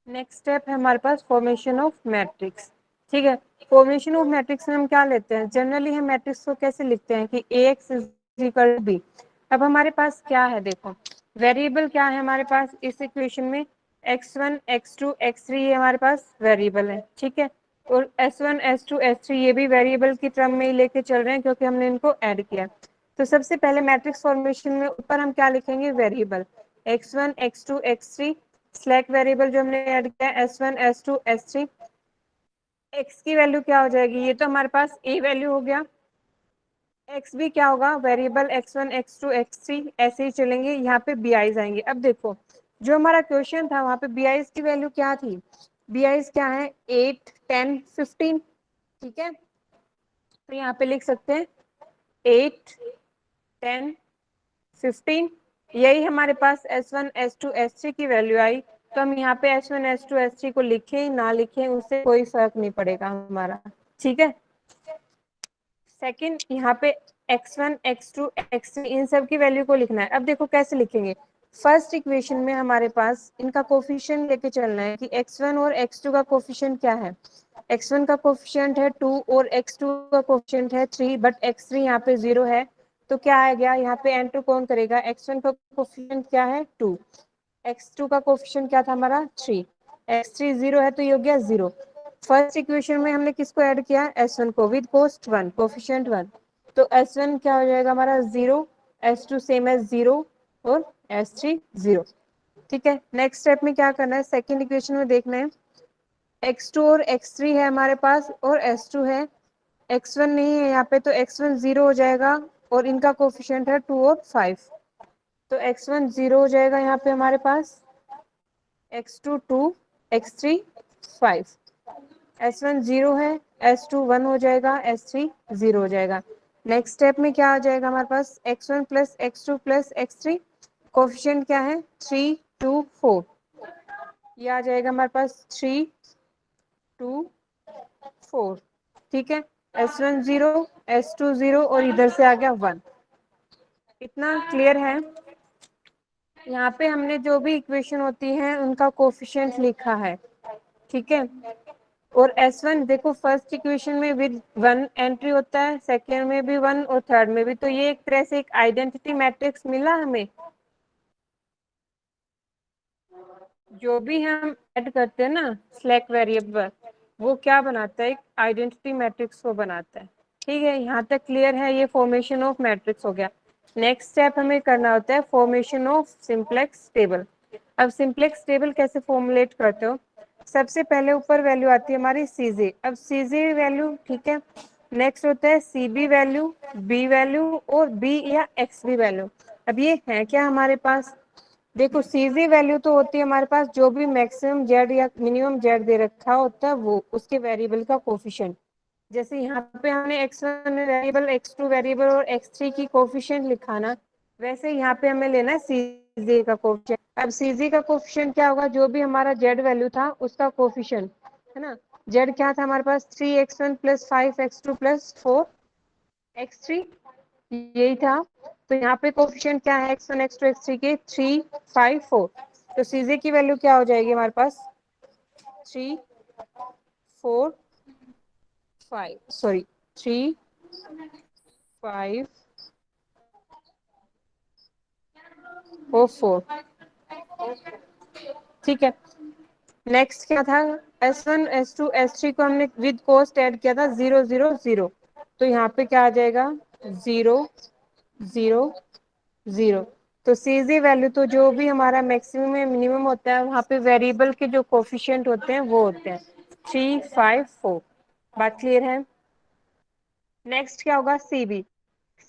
Next step है हमारे पास formation of matrix. ठीक है, फॉर्मेशन ऑफ मैट्रिक्स में हम क्या लेते हैं, जनरली हम मैट्रिक्स को कैसे लिखते हैं कि Ax is equal to B. अब हमारे पास क्या है, देखो वेरिएबल क्या है हमारे पास इस इक्वेशन में, x1 x2 x3 ये हमारे पास वेरिएबल है। ठीक है, और s1 s2 s3 ये भी वेरिएबल की टर्म में ही लेके चल रहे हैं क्योंकि हमने इनको ऐड किया। तो सबसे पहले मैट्रिक्स फॉर्मेशन में ऊपर हम क्या लिखेंगे, variable x1 x2 x3, slack variable जो हमने ऐड किया s1 s2 s3, x की वैल्यू क्या हो जाएगी, ये तो हमारे पास a वैल्यू हो गया, x भी क्या होगा, वेरिएबल x1 x2 x3 ऐसे ही चलेंगे, यहाँ पे bi's आएंगे। अब देखो जो हमारा क्वेश्चन था वहां पे bi's की वैल्यू क्या थी, bi's क्या है 8 10 15। ठीक है, तो यहाँ पे लिख सकते हैं 8 10 15, यही हमारे पास S1 S2 S3 की वैल्यू आई। तो हम यहाँ पे S1 S2 S3 को लिखें ना लिखें उससे कोई फर्क नहीं पड़ेगा हमारा। ठीक है, सेकंड यहाँ पे x1 x2 x3 इन सब की वैल्यू को लिखना है। अब देखो कैसे लिखेंगे, फर्स्ट इक्वेशन में हमारे पास इनका कोफिशिएंट लेके चलना है कि x1 और x2 का कोफिशिएंट क्या है, x1 का कोफिशिएंट है 2 और x2 का कोफिशिएंट है 3, बट x3 यहाँ पे 0 है। तो क्या आ गया, यहाँ पे एंटर कौन करेगा, x1 का कोफिशिएंट क्या है 2, x2 का कोफिशिएंट क्या था हमारा 3, x3 0 है तो ये हो गया 0। फर्स्ट इक्वेशन में हमने किसको ऐड किया, S1 को विद कोस्ट 1 कोफिशिएंट 1, तो S1 क्या हो जाएगा हमारा 0, S2 सेम एज 0 और S3 0। ठीक है, नेक्स्ट स्टेप में क्या करना है, सेकंड इक्वेशन में देखना है x2 और x3 है हमारे पास और S2 है, x1 नहीं है यहाँ पे तो x1 0 हो जाएगा और इनका कोफिशिएंट है 2 और 5, तो x1 0 हो जाएगा यहाँ पे हमारे पास, x2 2 x3 5, S1 0 है, S2 1 हो जाएगा, S3 0 हो जाएगा। नेक्स्ट स्टेप में क्या आ जाएगा हमारे पास, x1 plus x2 plus x3, coefficient क्या है 3 2 4, ये आ जाएगा हमारे पास 3 2 4। ठीक है, S1 0 S2 0 और इधर से आ गया 1। इतना क्लियर है, यहाँ पे हमने जो भी इक्वेशन होती है उनका कोफिशिएंट लिखा है। ठीक है, और S1 देखो फर्स्ट इक्वेशन में विद 1 एंट्री होता है, सेकेंड में भी 1 और थर्ड में भी, तो ये एक तरह से एक आइडेंटिटी मैट्रिक्स मिला हमें। जो भी हम ऐड करते हैं ना स्लैक वेरिएबल, वो क्या बनाता है, एक आइडेंटिटी मैट्रिक्स को बनाता है। ठीक है, यहाँ तक क्लियर है, ये फॉर्मेशन ऑफ मैट्रिक्स हो गया। नेक्स्ट स्टेप हमें करना होता है फॉर्मेशन ऑफ सिंप्लेक्स टेबल। अब सिंप्लेक्स टेबल कैसे फॉर्मुलेट करते हो, सबसे पहले ऊपर वैल्यू आती है हमारी सीजे, अब सीजे वैल्यू ठीक है, नेक्स्ट होता है सीबी वैल्यू, बी वैल्यू और बी या एक्स बी वैल्यू। अब ये है क्या हमारे पास, देखो सीजी वैल्यू तो होती है हमारे पास जो भी मैक्सिमम जेड या मिनिमम जेड दे रखा होता है वो उसके वेरिएबल का कोफिशिएंट। जैसे यहाँ पे हमने x1 वेरिएबल x2 वेरिएबल और x3 की कोफिशिएंट लिखा ना, वैसे यहाँ पे हमें लेना है सीजी का कोफिशिएंट। अब सीजी का कोफिशिएंट क्या होगा, जो भी हमारा जेड वैल्यू था उसका कोफिशिएंट है ना, जेड क्या था हमारे पास 3x1 plus 5x2 plus 4x3, यही था। तो यहाँ पे कोफिशिएंट क्या है x1 x2 x3 के 3 5 4, तो सीजे की वैल्यू क्या हो जाएगी हमारे पास 3 4 5 सॉरी 3 5 और 4। ठीक है, नेक्स्ट क्या था, S1 S2 S3 को हमने विद कोस्ट ऐड किया था 0 0 0, तो यहाँ पे क्या आ जाएगा 0 0 0। तो सीजी वैल्यू तो जो भी हमारा मैक्सिमम या मिनिमम होता है वहाँ पे वेरिएबल के जो कोफिशिएंट होते हैं वो होते हैं 3 5 4। बात क्लियर है। नेक्स्ट क्या होगा सीबी,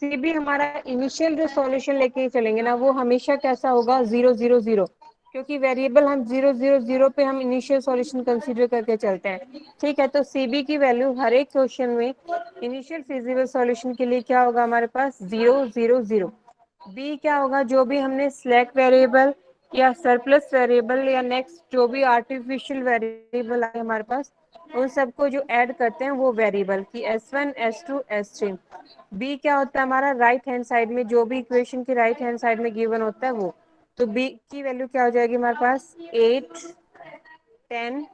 सीबी हमारा इनिशियल जो सॉल्यूशन लेके चलेंगे ना वो हमेशा कैसा होगा 0 0 0, क्योंकि वेरिएबल हम 0 0 0 पे हम इनिशियल सॉल्यूशन कंसीडर करके चलते हैं। ठीक है, तो सीबी की वैल्यू हर एक क्वेश्चन में इनिशियल फिजिबल सॉल्यूशन के लिए क्या होगा हमारे पास 0 0 0। बी क्या होगा, जो भी हमने स्लैक वेरिएबल या सरप्लस वेरिएबल या नेक्स्ट जो भी आर्टिफिशियल वेरिएबल आए हमारे पास उन सबको जो ऐड करते हैं वो वेरिएबल की S1 S2 S3। बी क्या होता है हमारा राइट हैंड साइड में जो भी इक्वेशन की राइट हैंड साइड में गिवन होता है वो, तो बी की वैल्यू क्या हो जाएगी हमारे पास 8 10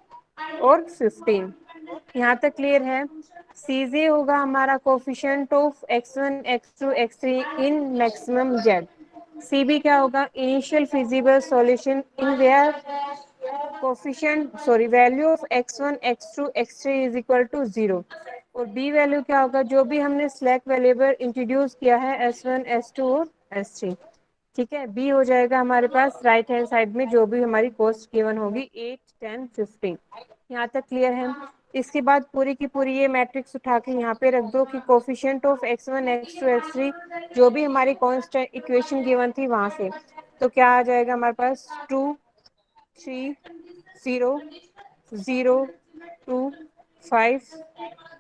और 15। यहाँ तक क्लियर है। सीजे होगा हमारा coefficient of x1 x2 x3 in maximum Z. C B क्या होगा, initial feasible solution in where coefficient sorry value of x1 x2 x3 is equal to 0। और बी वैल्यू क्या होगा, जो भी हमने स्लैक वेरिएबल इंट्रोड्यूस किया है s1 s2 और s3। ठीक है, बी हो जाएगा हमारे पास राइट हैंड साइड में जो भी हमारी कॉस्ट गिवन होगी 8 10 15। यहाँ तक क्लियर है। इसके बाद पूरी की पूरी ये मैट्रिक्स उठा के यहाँ पे रख दो कि coefficient of x1 x2 x3 जो भी हमारी कांस्टेंट इक्वेशन गिवन थी वहां से, तो क्या आ जाएगा हमारे पास 2 3 0 0 2 5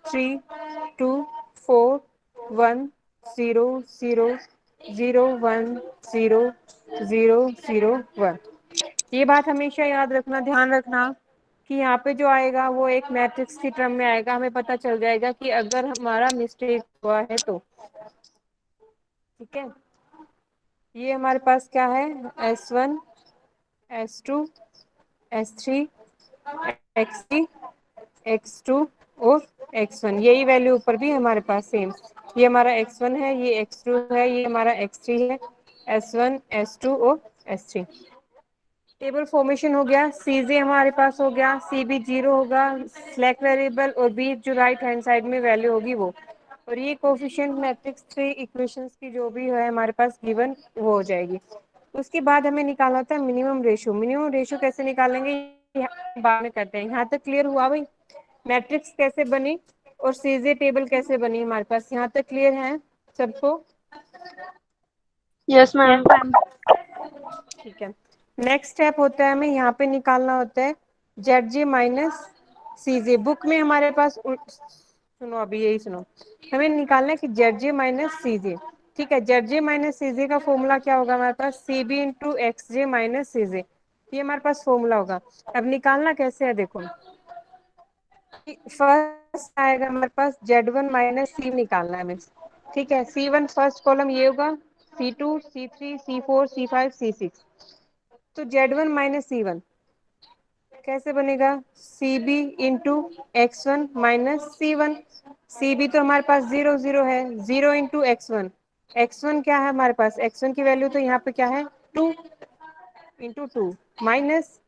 3 2 4 1 0 0 0 1 0 0 0 1। ये बात हमेशा याद रखना, ध्यान रखना कि यहाँ पे जो आएगा वो एक मैट्रिक्स की टर्म में आएगा। हमें पता चल जाएगा कि अगर हमारा मिस्टेक हुआ है तो। ठीक है, ये हमारे पास क्या है, S1 S2 S3 X3 X2 और X1। यही वैल्यू ऊपर भी हमारे पास सेम। ये हमारा X1 है, ये X2 है, ये हमारा X3 है, S1 S2 और S3। टेबल फॉर्मेशन हो गया। सीजे हमारे पास हो गया, सीबी 0 होगा स्लैक वेरिएबल, और बी जो राइट हैंड साइड में वैल्यू होगी वो। और ये कोफिशिएंट मैट्रिक्स 3 इक्वेशंस की जो भी है हमारे पास गिवन वो हो जाएगी। उसके बाद हमें निकालना होता है मिनिमम रेशियो। मिनिमम रेशियो कैसे निकालेंगे यहाँ बाद में करते हैं। यहाँ तक क्लियर हुआ भाई, मैट्रिक्स कैसे बनी और सीजे टेबल कैसे बनी हमारे पास, यहाँ तक क्लियर है सबको? Yes ma'am. ठीक है, नेक्स्ट स्टेप होता है हमें यहाँ पे निकालना होता है जेड जे माइनस सी जे। बुक में हमारे पास सुनो अभी यही सुनो, हमें निकालना है कि जेड जे माइनस सी जे। ठीक है, जेड जे माइनस सी जे का फॉर्मूला क्या होगा हमारे पास, सी B into X J minus C जे। ये हमारे पास फॉर्मूला होगा। अब निकालना कैसे है देखो, फर्स्ट आएगा हमारे पास Z1 माइनस सी निकालना है हमें। ठीक है, C1 फर्स्ट कॉलम ये होगा, C2 C3 C4 C5 C6। तो Z1 माइनस C1 कैसे बनेगा, CB into X1 minus C1। CB तो हमारे पास 0 0 है, 0 इंटू X1। X1 क्या है हमारे पास, X1 की वैल्यू तो यहाँ पे क्या है 2 इंटू 2 माइनस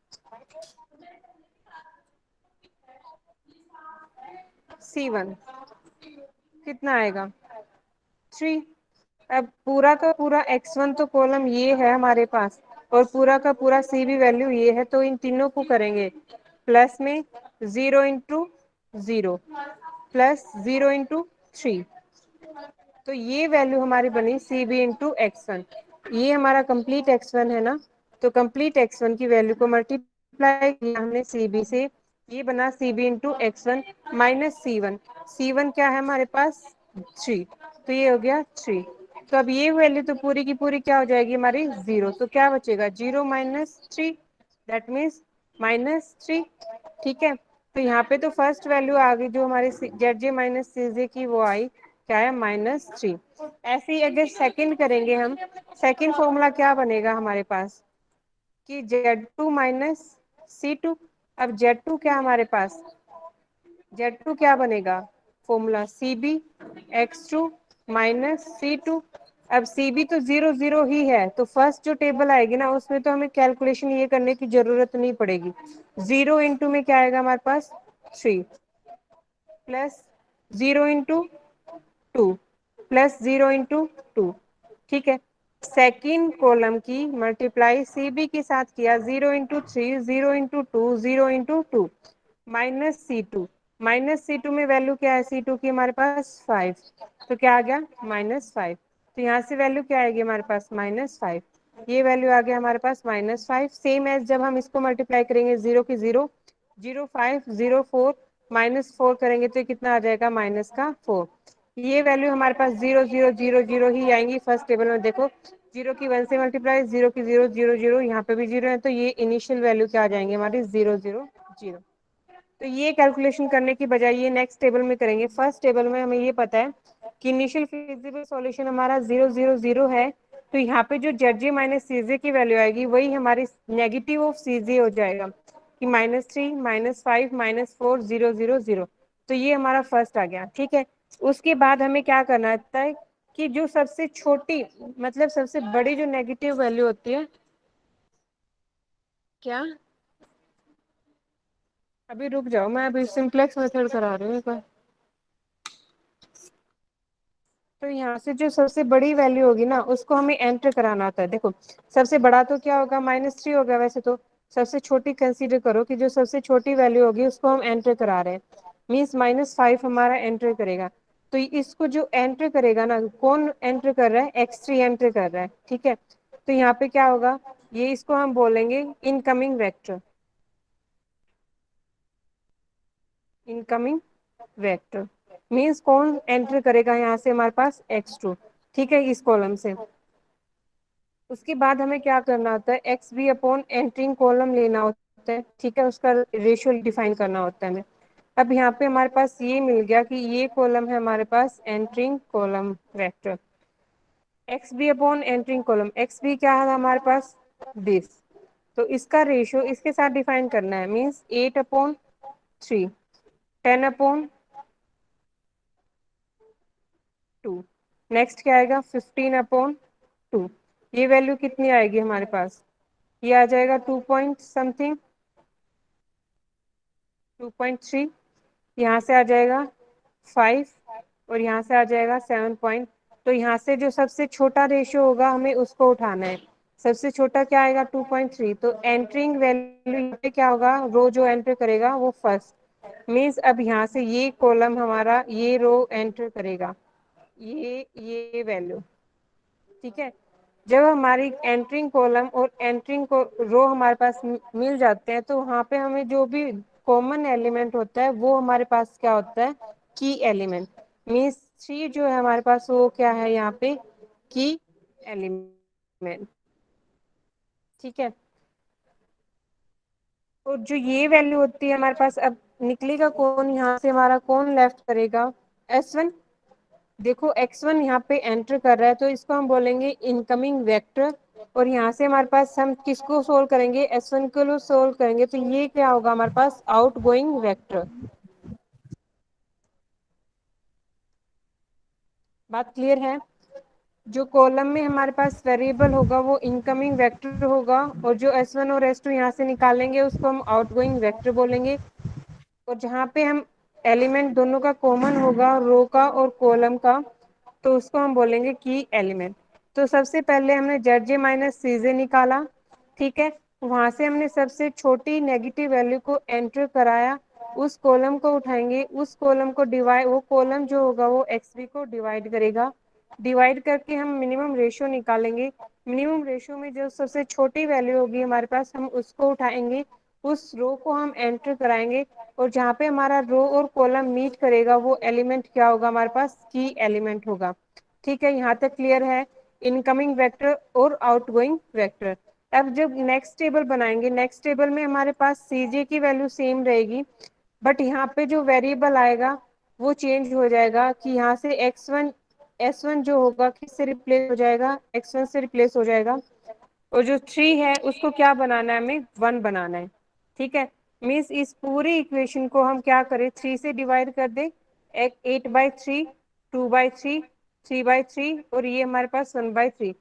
C1 कितना आएगा 3। अब पूरा का पूरा x1 तो कॉलम ये है हमारे पास, और पूरा का पूरा सी भी वैल्यू ये है, तो इन तीनों को करेंगे प्लस में 0 इंटू 0 प्लस 0 इंटू 3। तो ये वैल्यू हमारी बनी C B into X one. ये हमारा कंप्लीट x1 है ना, तो कंप्लीट x1 की वैल्यू को मल्टीप्लाई किया हमने सी बी से, ये बना सी बी इंटू एक्स1 माइनस C1। C1 क्या है हमारे पास 3, तो ये हो गया 3। तो अब ये वैल्यू तो पूरी की पूरी क्या हो जाएगी हमारी 0, तो क्या बचेगा 0 माइनस 3, दैट मीन्स माइनस 3। ठीक है, तो यहाँ पे तो फर्स्ट वैल्यू आ गई जो हमारी जेड जे माइनस सी जे की, वो आई क्या है -3। ऐसे ही अगर सेकंड करेंगे हम, सेकंड फॉर्मूला क्या बनेगा हमारे पास कि Z2 माइनस C2। अब Z2 क्या हमारे पास, Z2 क्या बनेगा formula CB X2 minus C2। अब CB तो 0 0 ही है, तो फर्स्ट जो टेबल आएगी ना उसमें तो हमें कैलकुलेशन ये करने की जरूरत नहीं पड़ेगी। 0 इंटू में क्या आएगा हमारे पास 3 प्लस 0 इंटू 2 प्लस 0 इंटू 2। ठीक है, सेकेंड कॉलम की मल्टीप्लाई CB के साथ किया, 0 into 3 0 into 2 0 into 2 minus C2। Minus C2 में वैल्यू क्या है C2 की हमारे पास 5, तो क्या आ गया -5। तो यहाँ से वैल्यू क्या आएगी हमारे पास -5। ये वैल्यू आ गया हमारे पास -5। सेम एज जब हम इसको मल्टीप्लाई करेंगे 0 की 0 0 5 0 4 -4 करेंगे तो कितना आ जाएगा -4। ये वैल्यू हमारे पास 0 0 0 0 ही आएंगी फर्स्ट टेबल में। देखो 0 की 1 से मल्टीप्लाई, 0 की 0 0 0, यहाँ पे भी 0 है, तो ये इनिशियल वैल्यू क्या आ जाएंगे हमारी 0 0 0। तो ये कैलकुलेशन करने की बजाय ये नेक्स्ट टेबल में करेंगे। फर्स्ट टेबल में हमें ये पता है कि इनिशियल फिजिबल सॉल्यूशन हमारा 0 0 0 है, तो यहाँ पे जो जेड जे माइनस सी जे की वैल्यू आएगी वही हमारी नेगेटिव ऑफ सी जे हो जाएगा। कि -3 -5 -4 0 0 0। तो ये हमारा फर्स्ट आ गया, ठीक है। उसके बाद हमें क्या करना होता है कि जो सबसे छोटी मतलब सबसे बड़ी जो नेगेटिव वैल्यू होती है, क्या, अभी रुक जाओ, मैं अभी सिंप्लेक्स मेथड करा रही हूँ एक बार। तो यहाँ से जो सबसे बड़ी वैल्यू होगी ना उसको हमें एंटर कराना होता है। देखो सबसे बड़ा तो क्या होगा, -3 होगा वैसे तो। सबसे छोटी कंसीडर करो कि जो सबसे छोटी वैल्यू होगी उसको हम एंटर करा रहे हैं, मीन्स -5 हमारा एंटर करेगा। तो इसको जो एंटर करेगा ना, कौन एंटर कर रहा है, x3 एंटर कर रहा है, ठीक है। तो यहाँ पे क्या होगा, ये इसको हम बोलेंगे incoming vector, incoming vector means कौन एंटर करेगा यहाँ से हमारे पास x2, ठीक है, इस कॉलम से। उसके बाद हमें क्या करना होता है, X B upon entering column लेना होता है, ठीक है, उसका रेशियो डिफाइन करना होता है हमें। अब यहाँ पे हमारे पास ये मिल गया कि ये कॉलम है हमारे पास entering column vector, X B upon entering column, X B क्या है हमारे पास, दिस। तो इसका रेशियो इसके साथ डिफाइन करना है, मीन्स 8/3, 10/2। नेक्स्ट क्या आएगा, 15/2। ये वैल्यू कितनी आएगी हमारे पास, ये आ जाएगा 2 पॉइंट समथिंग, 2.3। यहाँ से आ जाएगा 5 और यहाँ से आ जाएगा 7 पॉइंट। तो यहाँ से जो सबसे छोटा रेशियो होगा हमें उसको उठाना है। सबसे छोटा क्या आएगा, 2.3। तो एंटरिंग वैल्यू यहाँ पे क्या होगा, रो जो एंटर करेगा वो फर्स्ट, मीन्स अब यहाँ से ये कॉलम हमारा ये रो एंटर करेगा, ये वैल्यू, ठीक है। जब हमारी एंटरिंग कॉलम और एंटरिंग को रो हमारे पास मिल जाते हैं तो वहाँ पे हमें जो भी कॉमन एलिमेंट होता है वो हमारे पास क्या होता है, की एलिमेंट। मीन्स 3 जो है हमारे पास वो क्या है यहाँ पे, की एलिमेंट, ठीक है। तो जो ये वैल्यू होती है हमारे पास, अब निकलेगा कौन यहाँ से, हमारा कौन लेफ्ट करेगा, S1। देखो x1 यहाँ पे एंटर कर रहा है तो इसको हम बोलेंगे इनकमिंग वेक्टर। और यहाँ से हमारे पास हम किसको सोल्व करेंगे, S1 को लो सोल्व करेंगे तो ये क्या होगा हमारे पास, आउट गोइंग वेक्टर। बात क्लियर है। जो कॉलम में हमारे पास वेरिएबल होगा वो इनकमिंग वेक्टर होगा, और जो S1 और S2 यहाँ से निकालेंगे उसको हम आउटगोइंग वेक्टर बोलेंगे। और जहाँ पे हम एलिमेंट दोनों का कॉमन होगा, रो का और कॉलम का, तो उसको हम बोलेंगे की एलिमेंट। तो सबसे पहले हमने जेड जे माइनस सी जे निकाला, ठीक है। वहां से हमने सबसे छोटी नेगेटिव वैल्यू को एंटर कराया, उस कॉलम को उठाएंगे, उस कॉलम को डिवाइड, वो कॉलम जो होगा वो एक्स बी को डिवाइड करेगा, डिवाइड करके हम मिनिमम रेशियो निकालेंगे। मिनिमम रेशियो में जो सबसे छोटी वैल्यू होगी हमारे पास हम उसको उठाएंगे, उस रो को हम एंटर कराएंगे, और जहाँ पे हमारा रो और कॉलम मीट करेगा वो एलिमेंट क्या होगा हमारे पास, की एलिमेंट होगा, ठीक है। यहाँ तक क्लियर है, इनकमिंग वेक्टर और आउटगोइंग वेक्टर। अब जब नेक्स्ट टेबल बनाएंगे, नेक्स्ट टेबल में हमारे पास सीजे की वैल्यू सेम रहेगी, बट यहाँ पे जो वेरिएबल आएगा वो चेंज हो जाएगा कि यहाँ से x1 s1 जो होगा किससे रिप्लेस हो जाएगा, x1 से रिप्लेस हो जाएगा। और जो 3 है उसको क्या बनाना है, हमें 1 बनाना है, ठीक है। मीन्स इस पूरी इक्वेशन को हम क्या करें, 3 से डिवाइड कर दे, 8/3, 2/3, 3/3, और ये हमारे पास 1/3।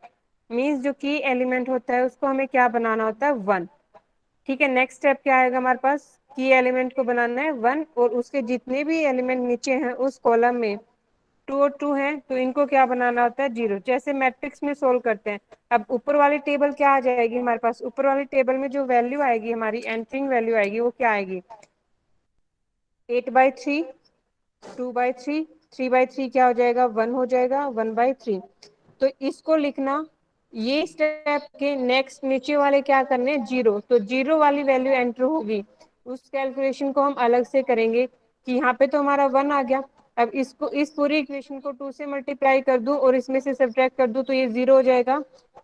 मीन्स जो की एलिमेंट होता है उसको हमें क्या बनाना होता है, 1, ठीक है। नेक्स्ट स्टेप क्या आएगा हमारे पास, की एलिमेंट को बनाना है 1, और उसके जितने भी एलिमेंट नीचे हैं उस कॉलम में 2 और 2 हैं तो इनको क्या बनाना होता है, 0, जैसे मैट्रिक्स में सोल्व करते हैं। अब ऊपर वाली टेबल क्या आ जाएगी हमारे पास, ऊपर वाली टेबल में जो वैल्यू आएगी हमारी एंटरिंग वैल्यू आएगी वो क्या आएगी, 8/3, 2/3, 3/3 क्या हो जाएगा, 1 हो जाएगा, 1/3। तो इसको लिखना, ये स्टेप के नेक्स्ट नीचे वाले क्या करने हैं, 0, तो 0 वाली वैल्यू एंटर होगी, उस कैलकुलेशन को हम अलग से करेंगे कि यहाँ पे तो हमारा 1 आ गया। अब इसको, इस पूरी इक्वेशन को 2 से मल्टीप्लाई कर दूं और इसमें से सब्ट्रैक्ट कर दूं तो ये 0 हो जाएगा।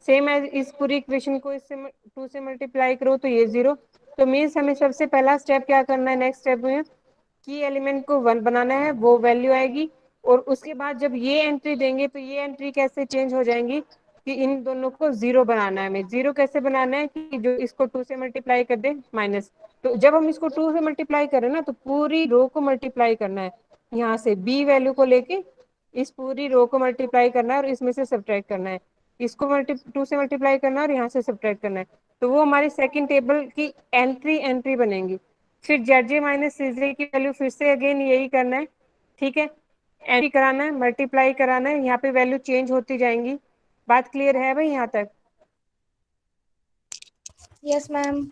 सेम एज इस पूरी इक्वेशन को इससे 2 से मल्टीप्लाई करो तो ये 0। तो मीन्स हमें सबसे पहला स्टेप क्या करना है, नेक्स्ट स्टेप में की एलिमेंट को 1 बनाना है, वो वैल्यू आएगी। और उसके बाद जब ये एंट्री देंगे तो ये एंट्री कैसे चेंज हो जाएंगी, कि इन दोनों को जीरो बनाना है हमें। जीरो कैसे बनाना है कि जो इसको 2 से मल्टीप्लाई कर दे माइनस, तो जब हम इसको 2 से मल्टीप्लाई करें ना तो पूरी रो को मल्टीप्लाई करना है, यहाँ से बी वैल्यू को लेके इस पूरी रो को मल्टीप्लाई करना है और इसमें से सब्ट्रैक्ट करना है, इसको 2 से मल्टीप्लाई करना है और यहाँ से सब्ट्रैक्ट करना है। तो वो हमारी सेकंड टेबल की एंट्री बनेगी। फिर जेड माइनस सीजे की वैल्यू फिर से अगेन यही करना है, ठीक है, एंट्री कराना है, मल्टीप्लाई कराना है, यहाँ पे वैल्यू चेंज होती जाएंगी। बात क्लियर है भाई यहाँ तक? Yes ma'am.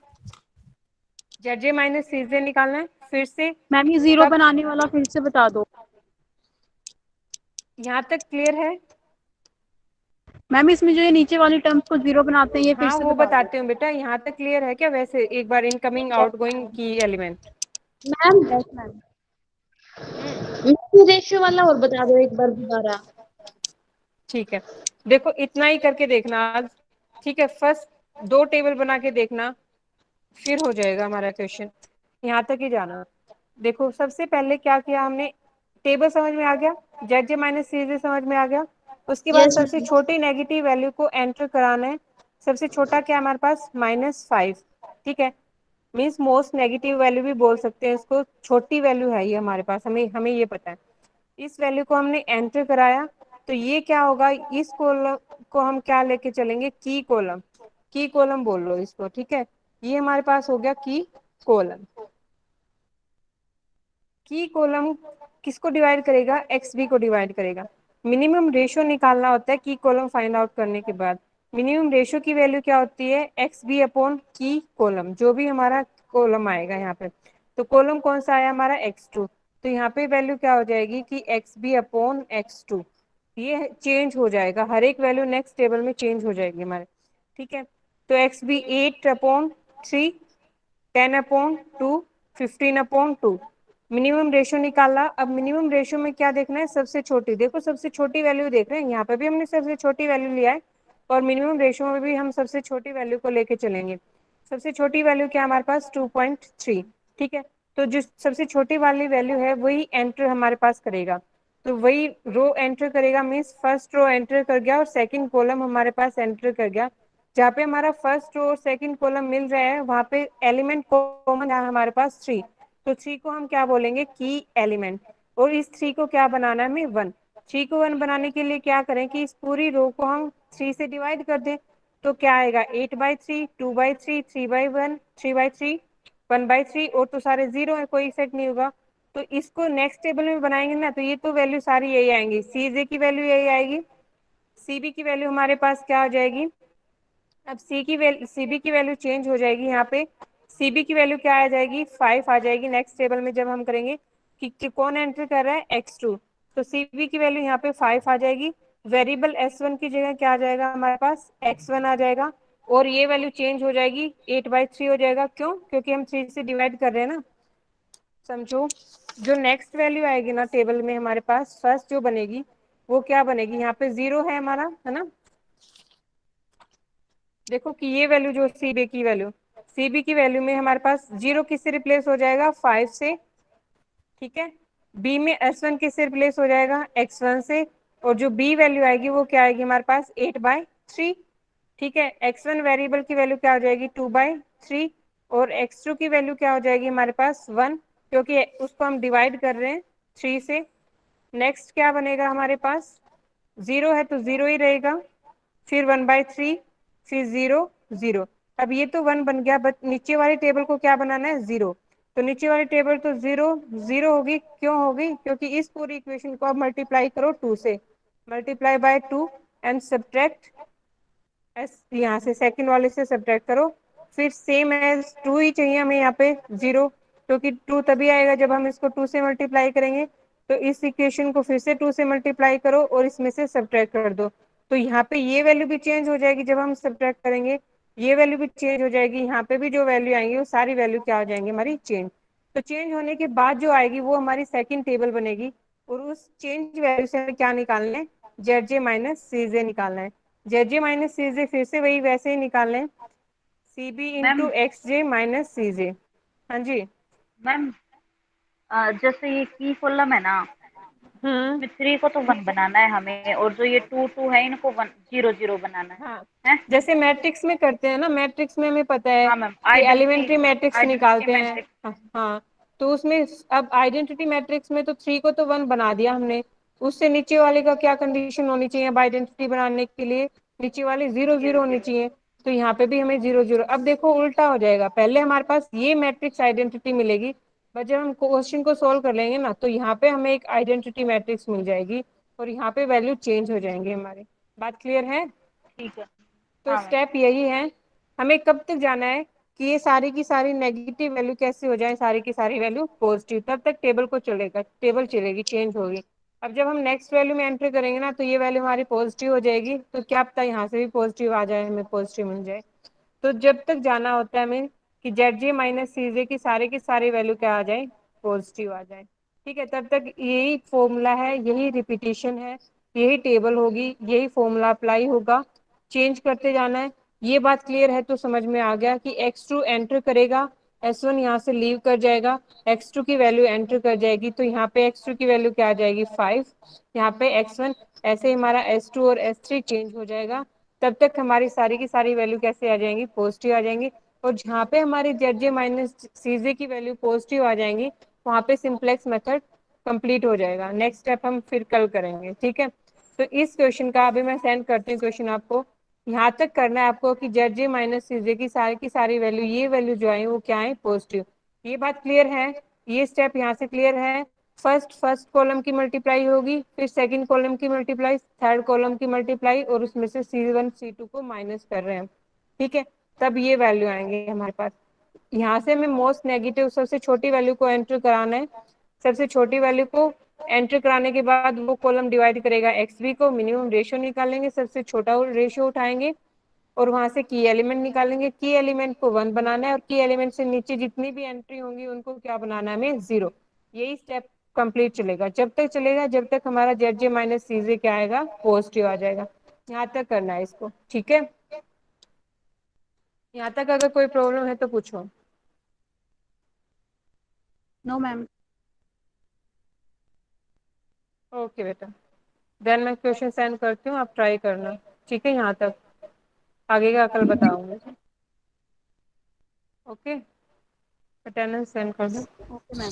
जेड माइनस सीजे निकालना है फिर से। मैम ये जीरो कब? बनाने वाला फिर से बता दो। यहाँ तक क्लियर है? मैम इसमें जो ये नीचे वाली टर्म्स को जीरो बनाते हैं ये फिर हाँ से वो बता दो। बताते हूँ बेटा, यहाँ तक क्लियर है क्या? वैसे एक बार इनकमिंग आउटगोइंग की element. Ma'am yes ma'am. Ratio वाला और बता दो एक बार दोबारा। ठीक है, देखो इतना ही करके देखना आज, ठीक है, फर्स्ट 2 टेबल बना के देखना, फिर हो जाएगा हमारा क्वेश्चन। यहाँ तक ही जाना। देखो सबसे पहले क्या किया हमने, टेबल समझ में आ गया, जेड जे माइनस सी जे समझ में आ गया। उसके बाद यस सबसे मैम। छोटी नेगेटिव वैल्यू को एंटर कराना है। सबसे छोटा क्या हमारे पास, -5, ठीक है, मीन्स मोस्ट नेगेटिव वैल्यू भी बोल सकते हैं इसको, छोटी वैल्यू है ये हमारे पास, हमें हमें ये पता है। इस वैल्यू को हमने एंटर कराया, तो ये क्या होगा, इस कॉलम को हम क्या लेके चलेंगे, की कॉलम। की कॉलम बोल लो इसको, ठीक है, ये हमारे पास हो गया की कॉलम। की कॉलम किसको डिवाइड करेगा, एक्स बी को डिवाइड करेगा। मिनिमम रेशियो निकालना होता है की कॉलम फाइंड आउट करने के बाद। मिनिमम रेशियो की वैल्यू क्या होती है, एक्स बी अपॉन की कॉलम, जो भी हमारा कॉलम आएगा यहाँ पे। तो कॉलम कौन सा आया हमारा, x2, तो यहाँ पे वैल्यू क्या हो जाएगी कि एक्स बी अपॉन x2। ये चेंज हो जाएगा, हर एक वैल्यू नेक्स्ट टेबल में चेंज हो जाएगी हमारे, ठीक है। तो एक्स बी 8/3, 10/2, 15/2। मिनिमम रेशियो निकाला। अब मिनिमम रेशियो में क्या देखना है, सबसे छोटी, देखो सबसे छोटी वैल्यू देख रहे हैं, यहाँ पे भी हमने सबसे छोटी वैल्यू लिया है और मिनिमम रेशियो में भी हम सबसे छोटी वैल्यू को लेके चलेंगे। सबसे छोटी वैल्यू क्या हमारे पास, 2.3, ठीक है। तो जो सबसे छोटी वाली वैल्यू है वही एंटर हमारे पास करेगा, तो वही रो एंटर करेगा, मीन्स फर्स्ट रो एंटर कर गया और सेकंड कॉलम हमारे पास एंटर कर गया। जहाँ पे हमारा फर्स्ट रो और सेकंड कॉलम मिल रहा है वहाँ पे एलिमेंट कॉमन है हमारे पास 3, तो 3 को हम क्या बोलेंगे, की एलिमेंट। और इस 3 को क्या बनाना है हमें, 1। 3 को 1 बनाने के लिए क्या करें कि इस पूरी रो को हम 3 से डिवाइड कर दें, तो क्या आएगा, 8/3, 2/3, 3/1, 3/3, 1/3, और तो सारे जीरो है, कोई इफेक्ट नहीं होगा। तो इसको नेक्स्ट टेबल में बनाएंगे ना, तो ये तो वैल्यू सारी यही आएंगी, सी जे की वैल्यू यही आएगी, सी बी की वैल्यू हमारे पास क्या हो जाएगी, अब सी बी की वैल्यू चेंज हो जाएगी, यहाँ पे सी बी की वैल्यू क्या आ जाएगी, 5 आ जाएगी नेक्स्ट टेबल में जब हम करेंगे कि कौन एंटर कर रहा है, x2, तो सी बी की वैल्यू यहाँ पे 5 आ जाएगी। वेरिएबल s1 की जगह क्या आ जाएगा हमारे पास, x1 आ जाएगा, और ये वैल्यू चेंज हो जाएगी, 8/3 हो जाएगा, क्यों, क्योंकि हम 3 से डिवाइड कर रहे हैं ना। समझो, जो नेक्स्ट वैल्यू आएगी ना टेबल में हमारे पास, फर्स्ट जो बनेगी वो क्या बनेगी, यहाँ पे 0 है हमारा, है ना। देखो कि ये वैल्यू जो सी बी की वैल्यू में हमारे पास 0 किससे रिप्लेस हो जाएगा, 5 से, ठीक है। बी में s1 किससे रिप्लेस हो जाएगा, x1 से, और जो बी वैल्यू आएगी वो क्या आएगी हमारे पास, 8/3, ठीक है। x1 वेरिएबल की वैल्यू क्या हो जाएगी, 2/3, और x2 की वैल्यू क्या हो जाएगी हमारे पास, 1, क्योंकि उसको हम डिवाइड कर रहे हैं 3 से। नेक्स्ट क्या बनेगा हमारे पास, 0 है तो 0 ही रहेगा, फिर 1/3, फिर 0, 0। अब ये तो 1 बन गया, बट नीचे वाली टेबल को क्या बनाना है, 0। तो नीचे वाली टेबल तो 0, 0 होगी, क्यों होगी, क्योंकि इस पूरी इक्वेशन को आप मल्टीप्लाई करो 2 से, multiply by 2 and subtract S, यहाँ से सेकंड वाले से सब्ट्रैक्ट करो, फिर सेम एज 2 ही चाहिए हमें यहाँ पे 0, क्योंकि 2 तभी आएगा जब हम इसको 2 से मल्टीप्लाई करेंगे। तो इस इक्वेशन को फिर से 2 से मल्टीप्लाई करो और इसमें से सब्ट्रैक्ट कर दो, तो यहाँ पे ये वैल्यू भी चेंज हो जाएगी जब हम सब्ट्रैक्ट करेंगे, ये वैल्यू भी चेंज हो जाएगी, यहाँ पे भी जो वैल्यू आएंगी वो सारी वैल्यू क्या हो जाएंगी हमारी, चेंज। तो चेंज होने के बाद जो आएगी वो हमारी सेकंड टेबल बनेगी, और उस चेंज वैल्यू से हमें क्या निकालना है, जेड जे माइनस सी जे निकालना है। जेड जे माइनस सी जे फिर से वही वैसे ही निकाल लें, C B ma'am into X J minus C J. हाँ जी। मैम जैसे ये की कॉलम है ना, हम्म। इसमें 3 को तो 1 बनाना है हमें, और जो ये 2 2 है इनको 1 0 0 बनाना हाँ, है। जैसे मैट्रिक्स में करते हैं ना, मैट्रिक्स में हमें पता है हाँ मैम, कि आइडेंटिटी एलिमेंट्री मैट्रिक्स आइडेंटिटी निकालते हैं। मैट्रिक्स। हाँ हाँ, तो उसमें अब आइडेंटिटी मैट्रिक्स में तो 3 को तो 1 बना दिया हमने, उससे नीचे वाले का क्या कंडीशन होनी चाहिए अब आइडेंटिटी बनाने के लिए? नीचे वाले 0 0 0 होनी 0। चाहिए। तो यहाँ पे भी हमें 0 0। अब देखो उल्टा हो जाएगा, पहले हमारे पास ये मैट्रिक्स आइडेंटिटी मिलेगी, बट जब हम क्वेश्चन को सोल्व कर लेंगे ना, तो यहाँ पे हमें एक आइडेंटिटी मैट्रिक्स मिल जाएगी और यहाँ पे वैल्यू चेंज हो जाएंगे हमारे। बात क्लियर है? ठीक है। तो हाँ मैम। स्टेप यही है, हमें कब तक जाना है कि ये सारी की सारी नेगेटिव वैल्यू कैसे हो जाए, सारी की सारी वैल्यू पॉजिटिव, तब तक टेबल को चलेगा, टेबल चलेगी, चेंज होगी। अब जब हम नेक्स्ट वैल्यू में एंटर करेंगे ना, तो ये वैल्यू हमारी पॉजिटिव हो जाएगी, तो क्या पता यहाँ से भी पॉजिटिव आ जाए, हमें पॉजिटिव मिल जाए। तो जब तक जाना होता है हमें कि जेड जे माइनस सी जे की सारी वैल्यू क्या आ जाए, पॉजिटिव आ जाए। ठीक है, तब तक यही फॉर्मूला है, यही रिपीटिशन है, यही टेबल होगी, यही फॉर्मूला अप्लाई होगा, चेंज करते जाना है। ये बात क्लियर है? तो समझ में आ गया कि x2 एंटर करेगा, s1 यहाँ से लीव कर जाएगा, x2 की वैल्यू एंटर कर जाएगी, तो यहाँ पे x2 की वैल्यू क्या आ जाएगी 5, यहाँ पे x1, ऐसे ही हमारा s2 और s3 चेंज हो जाएगा। तब तक हमारी सारी की सारी वैल्यू कैसे आ जाएंगी, पॉजिटिव आ जाएंगी। और जहाँ पे हमारी जेड जे माइनस सी जे की वैल्यू पॉजिटिव आ जाएंगी, वहाँ पे सिंप्लेक्स मेथड कंप्लीट हो जाएगा। नेक्स्ट स्टेप हम फिर कल करेंगे, ठीक है? तो इस क्वेश्चन का अभी मैं सेंड करती हूँ क्वेश्चन आपको। यहाँ तक करना है आपको कि जेड जे माइनस सी जे की सारी वैल्यू, ये वैल्यू जो आई वो क्या है, पॉजिटिव। ये बात क्लियर है? ये स्टेप यहाँ से क्लियर है? फर्स्ट कॉलम की मल्टीप्लाई होगी, फिर सेकंड कॉलम की मल्टीप्लाई, थर्ड कॉलम की मल्टीप्लाई, और उसमें से C1 C2 को माइनस कर रहे हैं, ठीक है? तब ये वैल्यू आएंगे हमारे पास। यहाँ से हमें मोस्ट नेगेटिव सबसे छोटी वैल्यू को एंटर कराना है। सबसे छोटी वैल्यू को एंटर कराने के बाद वो कॉलम डिवाइड करेगा XB को, मिनिमम रेशियो निकालेंगे, सबसे छोटा रेशियो उठाएंगे और वहां से की एलिमेंट निकालेंगे। की एलिमेंट को 1 बनाना है और की एलिमेंट से नीचे जितनी भी एंट्री होंगी उनको क्या बनाना है, हमें 0। यही स्टेप कंप्लीट चलेगा, जब तक चलेगा जब तक हमारा जेड जे माइनस सी जे क्या आएगा, पॉजिटिव आ जाएगा। यहाँ तक करना है इसको, ठीक है? यहाँ तक अगर कोई प्रॉब्लम है तो पूछो। No ma'am. ओके बेटा, देन मैं क्वेश्चन सेंड करती हूँ, आप ट्राई करना, ठीक है? यहाँ तक, आगे का कल बताऊंगी। ओके, अटेंडेंस सेंड कर दो। Okay ma'am.